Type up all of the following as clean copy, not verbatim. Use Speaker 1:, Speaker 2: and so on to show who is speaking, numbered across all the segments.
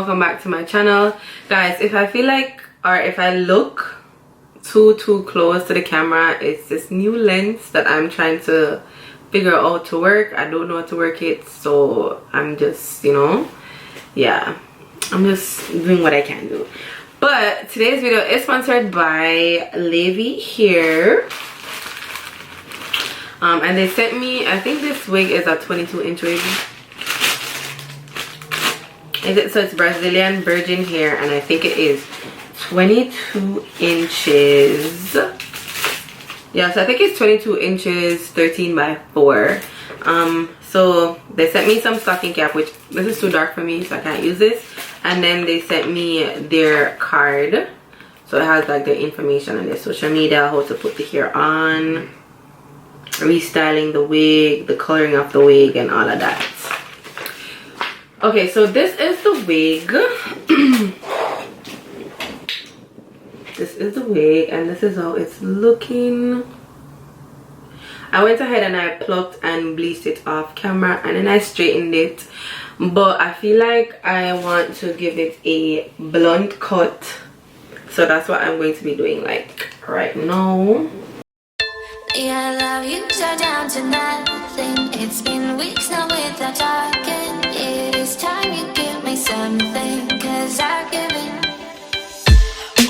Speaker 1: welcome back to my channel. Guys, if I feel like or if I look too close to the camera, it's this new lens that I'm trying to figure out to work. I don't know how to work it, so I'm just, you know, yeah, I'm just doing what I can do. But today's video is sponsored by LavyHair. And they sent me, I think this wig is a 22-inch wig. So it's Brazilian virgin hair, and I think it is 22 inches. Yeah, so I think it's 22 inches, 13 by 4. So they sent me some stocking cap, which this is too dark for me, so I can't use this. And then they sent me their card, so it has like their information on their social media, how to put the hair on, restyling the wig, the coloring of the wig, and all of that. Okay, so this is the wig. This is the wig, and this is how it's looking. I went ahead and I plucked and bleached it off camera, and then I straightened it, but I feel like I want to give it a blunt cut, so that's what I'm going to be doing like right now.
Speaker 2: Yeah, I love you so down to nothing. It's been weeks now without talking. It is time you give me something, 'cause I've given.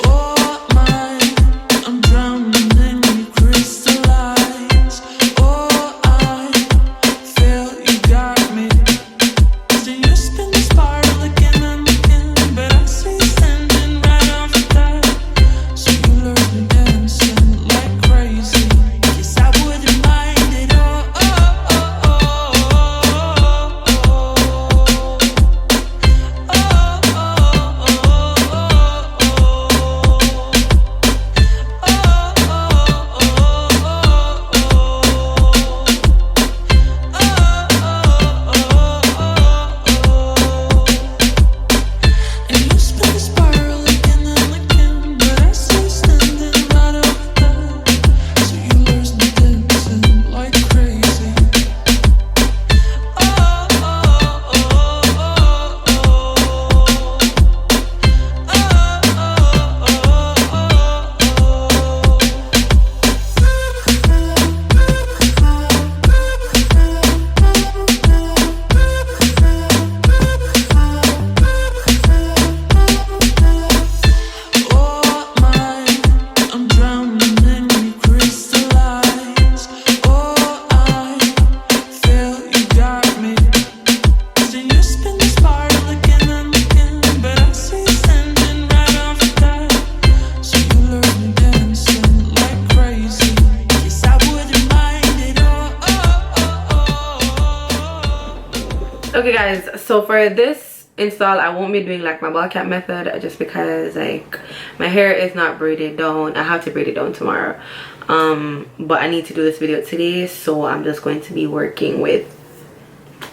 Speaker 2: Oh my, I'm drowning in you crystallize. Oh, I feel you got me. So you spin the spiral again and again, but I see standing right off the top. So you learn me dancing like crazy.
Speaker 1: Okay guys, so for this install I won't be doing like my ball cap method, just because like my hair is not braided down. I have to braid it down tomorrow, but I need to do this video today, so I'm just going to be working with,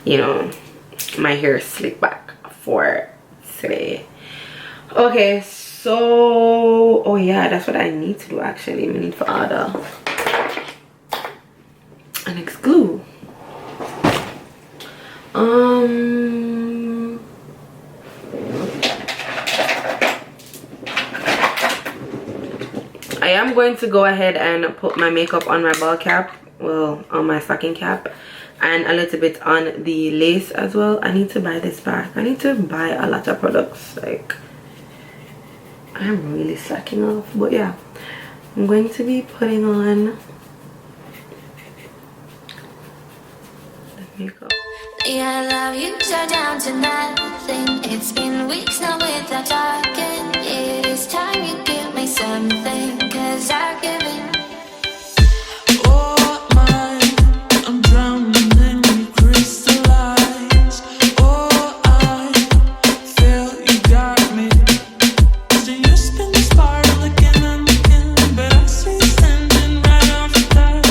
Speaker 1: you know, my hair slick back for today. Okay, so oh yeah, that's what I need to do actually. I need to order an X glue. I am going to go ahead and put my makeup on my ball cap, well, on my stocking cap, and a little bit on the lace as well. I need to buy this back. I need to buy a lot of products. Like, I'm really slacking off, but yeah, I'm going to be putting on the makeup.
Speaker 2: Yeah, I love you so down to nothing. It's been weeks now without talking. It is time you give me something, 'cause I've given. Oh my, I'm drowning in you crystallize. Oh, I feel you got me. So you spin the spiral again and again, but I see standing right off the top.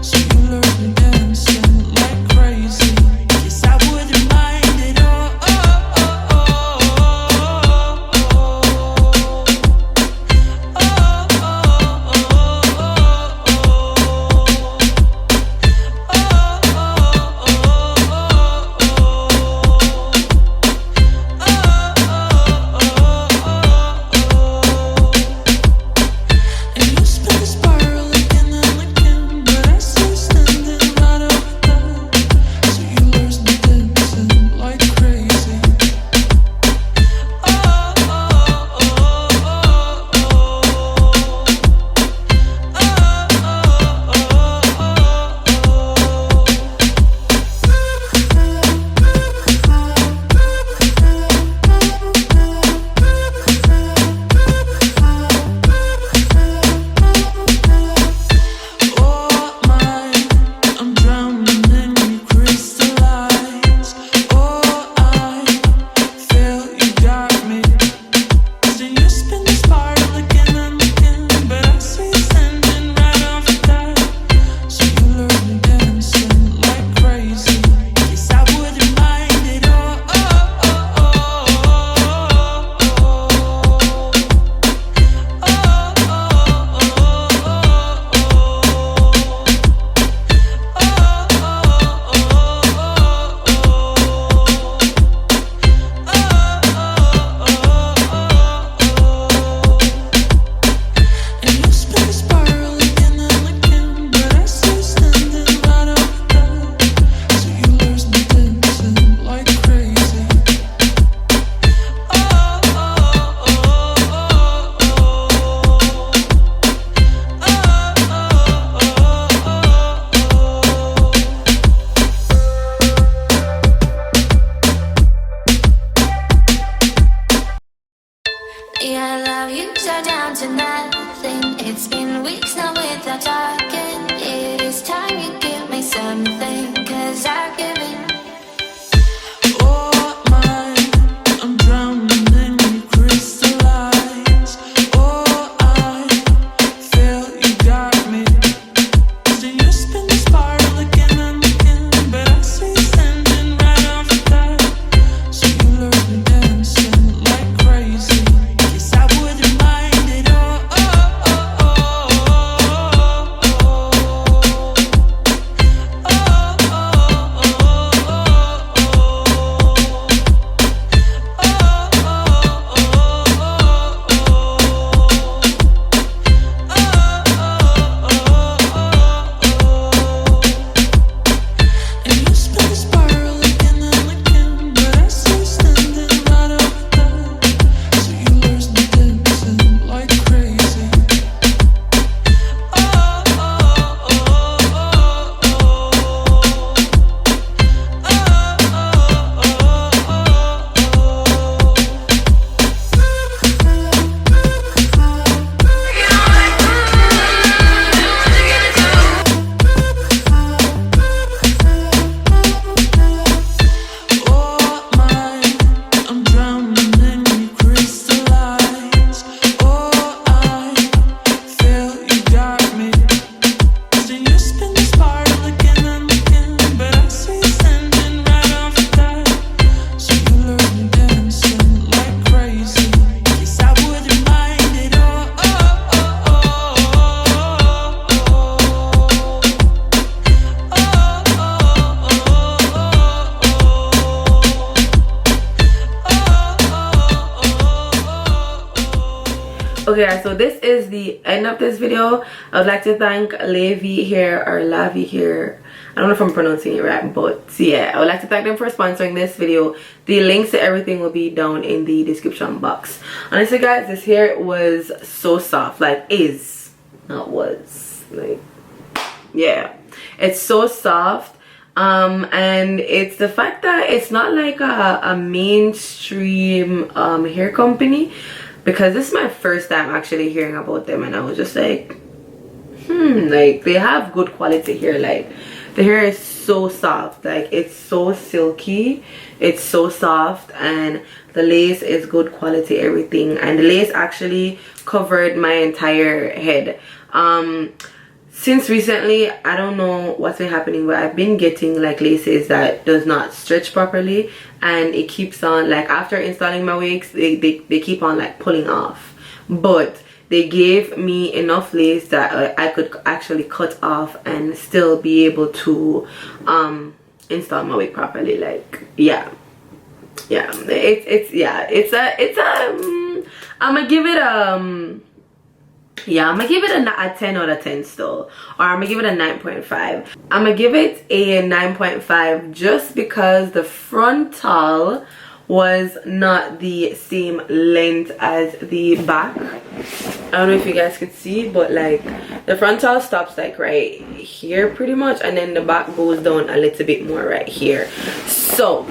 Speaker 2: So you learn me dancing like crazy. Yes, I wouldn't mind it. Oh, oh, oh, oh, oh, oh.
Speaker 3: Yeah, I love you so down to nothing. It's been weeks now without talking. It is time you give me something, 'cause I've given.
Speaker 2: Oh my, I'm drowning in your crystal eyes. Oh, I feel you got me. So you spin the spiral again and again, but I see you standing right off the bat. So you learn me dancing like crazy. Yes, I wouldn't mind it. Oh, oh, oh, oh, oh, oh, and you spin the spiral again and again, but I see you standing right over there. So you lose me dancing like crazy. Oh my, I'm drowning in your crystal eyes. Oh, I feel you got me. So you spin the spiral again and again, but I see you standing right off the bat. So you learn me dancing like crazy. Yes, I wouldn't mind it. Oh, oh, oh, oh, oh,
Speaker 1: Okay guys, so this is the end of this video. I would like to thank LavyHair or LavyHair. I don't know if I'm pronouncing it right, but yeah, I would like to thank them for sponsoring this video. The links to everything will be down in the description box. Honestly guys, this hair was so soft, like is, not was, like, yeah, it's so soft. And it's the fact that it's not like a mainstream hair company, because this is my first time actually hearing about them, and I was just like, like they have good quality hair. Like the hair is so soft, like it's so silky, it's so soft, and the lace is good quality, everything. And the lace actually covered my entire head. Since recently, I don't know what's been happening, but I've been getting like laces that does not stretch properly, and it keeps on, like after installing my wigs, they keep on like pulling off. But they gave me enough lace that I could actually cut off and still be able to install my wig properly. Like yeah, I'm gonna give it yeah, I'm gonna give it a 10 out of 10 still, or I'm gonna give it a 9.5. I'm gonna give it a 9.5 just because the frontal was not the same length as the back. I don't know if you guys could see, but like the frontal stops like right here pretty much, and then the back goes down a little bit more right here. So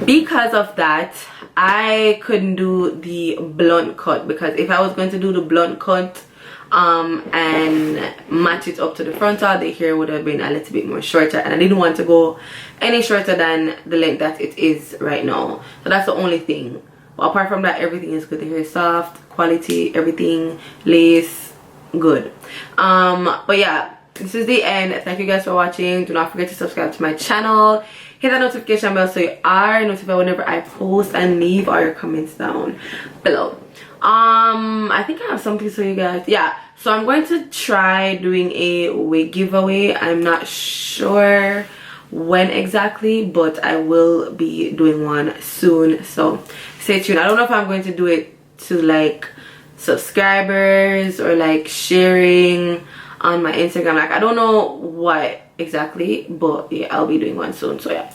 Speaker 1: because of that, I couldn't do the blunt cut, because if I was going to do the blunt cut and match it up to the frontal, the hair would have been a little bit more shorter, and I didn't want to go any shorter than the length that it is right now. So that's the only thing. But apart from that, everything is good. The hair is soft, quality, everything, lace, good. But yeah, this is the end. Thank you guys for watching. Do not forget to subscribe to my channel. Hit that notification bell so you are notified whenever I post, and leave all your comments down below. I think I have something to you guys. Yeah, so I'm going to try doing a wig giveaway. I'm not sure when exactly, but I will be doing one soon, so stay tuned. I don't know if I'm going to do it to like subscribers or like sharing on my Instagram. Like I don't know what exactly, but yeah, I'll be doing one soon. So yeah,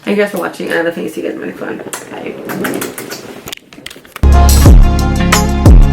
Speaker 1: thank you guys for watching, and I think see you guys in my next one. Bye.